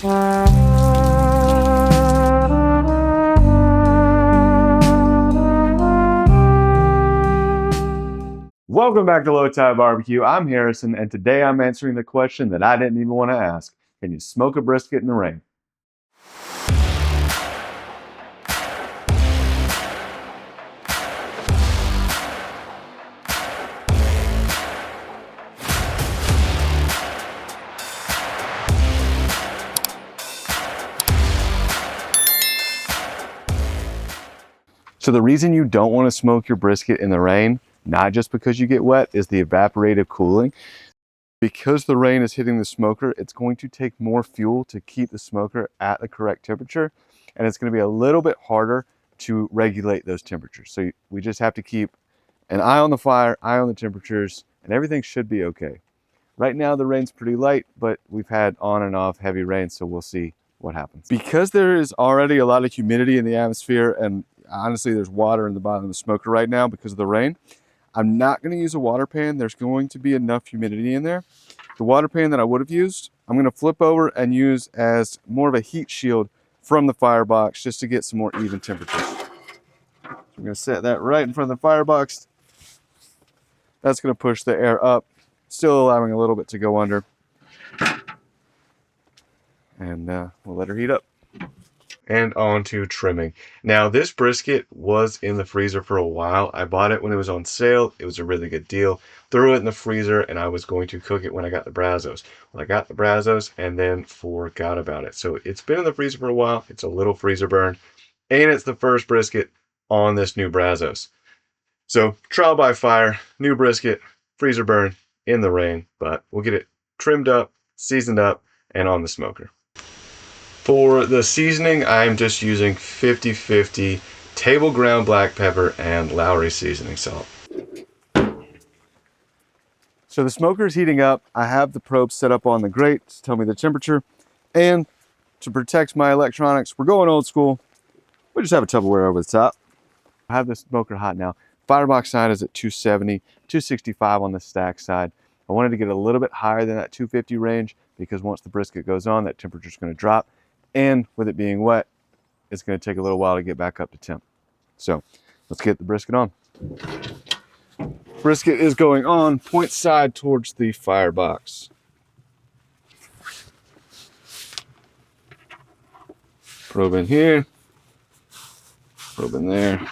Welcome back to Low Tide Barbecue. I'm Harrison, and today I'm answering the question that I didn't even want to ask. Can you smoke a brisket in the rain? So the reason you don't want to smoke your brisket in the rain, not just because you get wet, is the evaporative cooling. Because the rain is hitting the smoker, it's going to take more fuel to keep the smoker at the correct temperature, and it's going to be a little bit harder to regulate those temperatures. So we just have to keep an eye on the fire, eye on the temperatures, and everything should be okay. Right now the rain's pretty light, but we've had on and off heavy rain, so we'll see what happens. Because there is already a lot of humidity in the atmosphere, and honestly there's water in the bottom of the smoker right now because of the rain, I'm not going to use a water pan. There's going to be enough humidity in there. The water pan that I would have used, I'm going to flip over and use as more of a heat shield from the firebox just to get some more even temperatures. So I'm going to set that right in front of the firebox. That's going to push the air up, still allowing a little bit to go under. And we'll let her heat up. And on to trimming. Now this brisket was in the freezer for a while. I bought it when it was on sale. It was a really good deal. Threw it in the freezer and I was going to cook it when I got the Brazos. Well, I got the Brazos and then forgot about it. So it's been in the freezer for a while. It's a little freezer burned, and it's the first brisket on this new Brazos. So trial by fire, new brisket, freezer burn in the rain, but we'll get it trimmed up, seasoned up, and on the smoker. For the seasoning, I'm just using 50-50 table ground black pepper and Lowry seasoning salt. So the smoker is heating up. I have the probe set up on the grate to tell me the temperature. And to protect my electronics, we're going old school. We just have a Tupperware over the top. I have the smoker hot now. Firebox side is at 270, 265 on the stack side. I wanted to get a little bit higher than that 250 range because once the brisket goes on, that temperature is going to drop. And with it being wet, it's going to take a little while to get back up to temp. So let's get the brisket on. Brisket is going on point side towards the firebox. Probe in here, probe in there.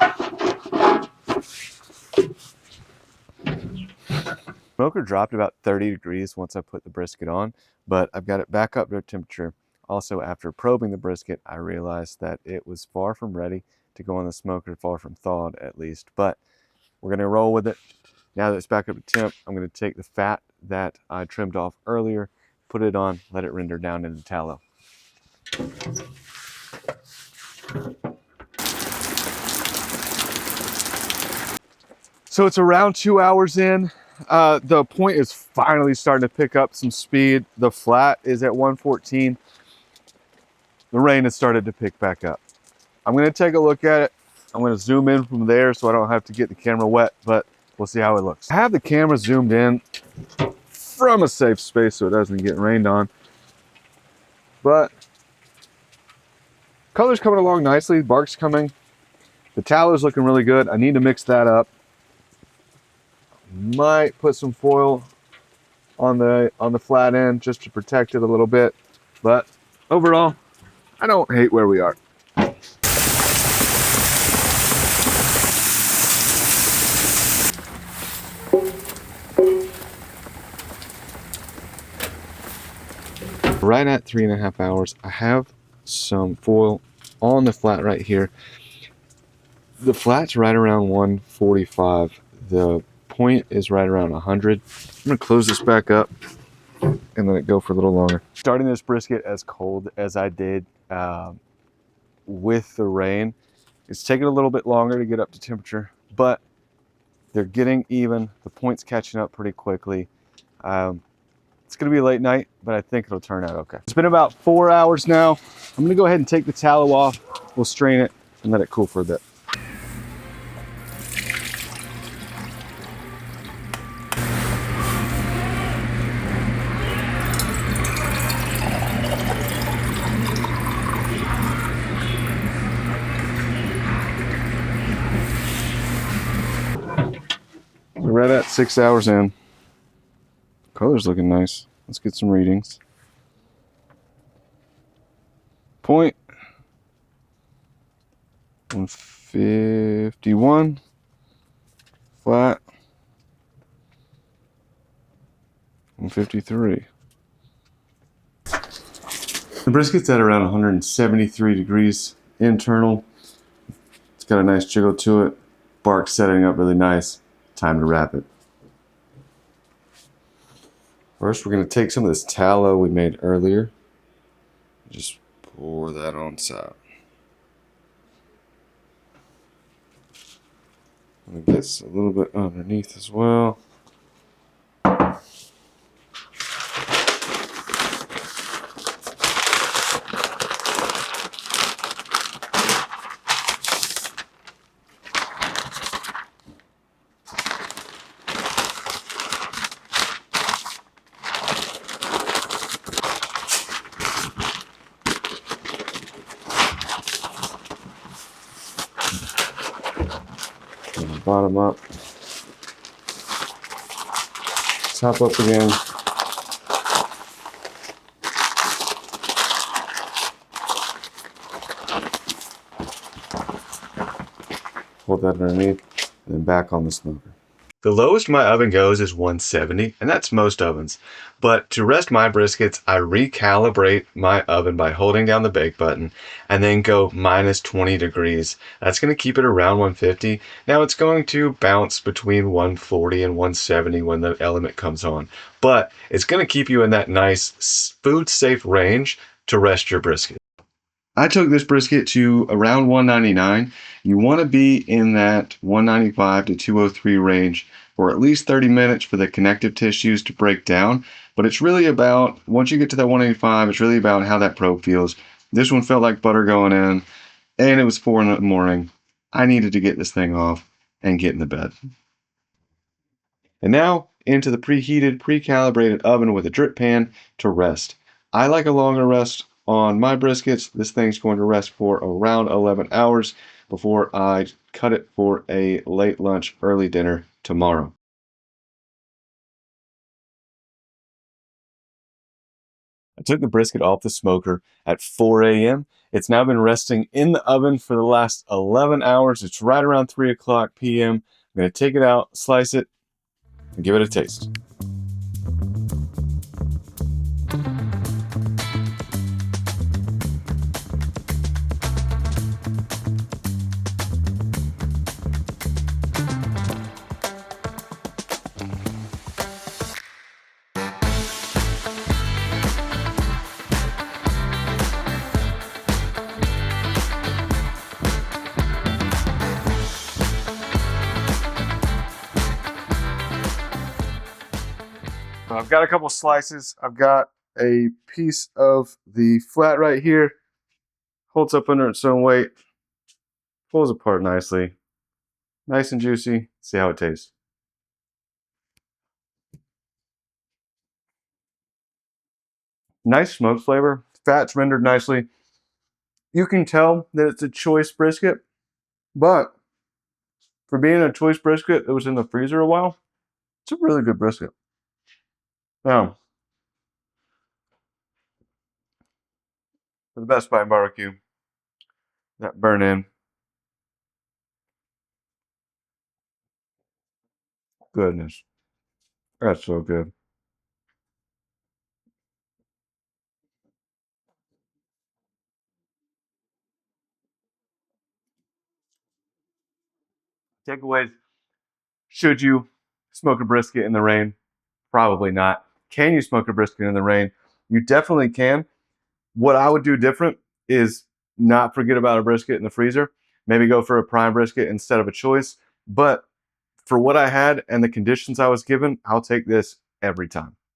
Smoker dropped about 30 degrees once I put the brisket on, but I've got it back up to temperature. Also, after probing the brisket, I realized that it was far from ready to go on the smoker, far from thawed at least, but we're gonna roll with it. Now that it's back up to temp, I'm gonna take the fat that I trimmed off earlier, put it on, let it render down into tallow. So it's around 2 hours in. The point is finally starting to pick up some speed. The flat is at 114. The rain has started to pick back up. I'm going to take a look at it. I'm going to zoom in from there so I don't have to get the camera wet, but we'll see how it looks. I have the camera zoomed in from a safe space so it doesn't get rained on. But color's coming along nicely. Bark's coming. The tallow's looking really good. I need to mix that up. Might put some foil on the flat end just to protect it a little bit, but overall I don't hate where we are. Right at 3.5 hours, I have some foil on the flat right here. The flat's right around 145. The point is right around 100. I'm gonna close this back up and let it go for a little longer. Starting this brisket as cold as I did with the rain, it's taking a little bit longer to get up to temperature, but they're getting even. The point's catching up pretty quickly. It's gonna be a late night, but I think it'll turn out okay. It's been about 4 hours now. I'm gonna go ahead and take the tallow off. We'll strain it and let it cool for a bit. right at 6 hours in. Color's looking nice. Let's get some readings. Point 151. Flat 153. The brisket's at around 173 degrees internal. It's got a nice jiggle to it. Bark setting up really nice. Time to wrap it. First, we're going to take some of this tallow we made earlier. Just pour that on top. And it gets a little bit underneath as well. Bottom up, top up again. Hold that underneath, and then back on the smoker. The lowest my oven goes is 170, and that's most ovens. But to rest my briskets, I recalibrate my oven by holding down the bake button and then go minus 20 degrees. That's going to keep it around 150. Now it's going to bounce between 140 and 170 when the element comes on. But it's going to keep you in that nice food safe range to rest your brisket. I took this brisket to around 199. You want to be in that 195 to 203 range for at least 30 minutes for the connective tissues to break down. But it's really about, once you get to that 185, it's really about how that probe feels. This one felt like butter going in, and it was 4 in the morning. I needed to get this thing off and get in the bed. And now into the preheated, pre-calibrated oven with a drip pan to rest. I like a longer rest on my briskets. This thing's going to rest for around 11 hours before I cut it for a late lunch, early dinner tomorrow. I took the brisket off the smoker at 4 a.m. It's now been resting in the oven for the last 11 hours. It's right around 3 o'clock p.m. I'm going to take it out, slice it, and give it a taste. I've got a couple slices. I've got a piece of the flat right here. Holds up under its own weight. Pulls apart nicely. Nice and juicy. See how it tastes. Nice smoke flavor. Fat's rendered nicely. You can tell that it's a choice brisket, but for being a choice brisket that was in the freezer a while, it's a really good brisket. Now, for the Best Buy barbecue, that burn in. Goodness. That's so good. Takeaways. Should you smoke a brisket in the rain? Probably not. Can you smoke a brisket in the rain? You definitely can. What I would do different is not forget about a brisket in the freezer. Maybe go for a prime brisket instead of a choice. But for what I had and the conditions I was given, I'll take this every time.